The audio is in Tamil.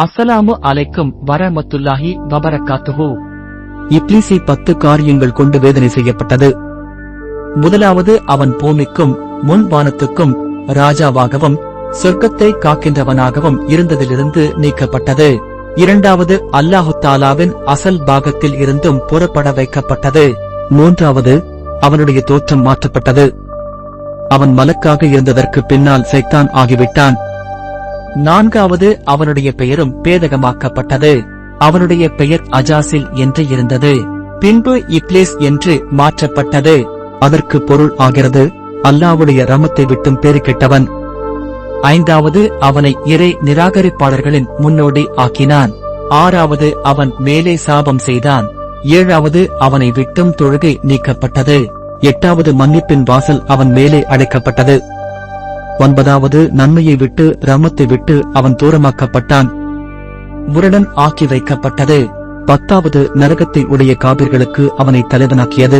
அஸ்ஸலாமு அலைக்கும் வரமத்துல்லாஹி வபரகாத்துஹு. இப்லீஸை 10 காரியங்கள் கொண்டு வேதனை செய்யப்பட்டது. முதலாவது, அவன் பூமிக்கும் முன் வானத்துக்கும் ராஜாவாகவும் சொர்க்கத்தை காக்கின்றவனாகவும் இருந்ததிலிருந்து நீக்கப்பட்டது. இரண்டாவது, அல்லாஹு தாலாவின் அசல் பாகத்தில் இருந்தும் புறப்பட வைக்கப்பட்டது. மூன்றாவது, அவனுடைய தோற்றம் மாற்றப்பட்டது. அவன் மலக்காக இருந்ததற்கு பின்னால் சைத்தான் ஆகிவிட்டான். நான்காவது, அவனுடைய பெயரும் பேதகமாக்கப்பட்டது. அவனுடைய பெயர் அஜாசில் என்று இருந்தது, பின்பு இப்லீஸ் என்று மாற்றப்பட்டது. அதற்கு பொருள் ஆகிறது, அல்லாஹ்வுடைய ரஹ்மத்தை விட்டும் பேறு கெட்டவன். ஐந்தாவது, அவனை இறை நிராகரிப்பாளர்களின் முன்னோடி ஆக்கினான். ஆறாவது, அவன் மேலே சாபம் செய்தான். ஏழாவது, அவனை விட்டும் தொழுகை நீக்கப்பட்டது. எட்டாவது, மன்னிப்பின் வாசல் அவன் மேலே அடைக்கப்பட்டது. ஒன்பதாவது, நன்மையை விட்டு ரஹ்மத்தை விட்டு அவன் தூரமாக்கப்பட்டான், முரடன் ஆக்கி வைக்கப்பட்டது. பத்தாவது, நரகத்தை உடைய காபிர்களுக்கு அவனை தலைவனாக்கியது.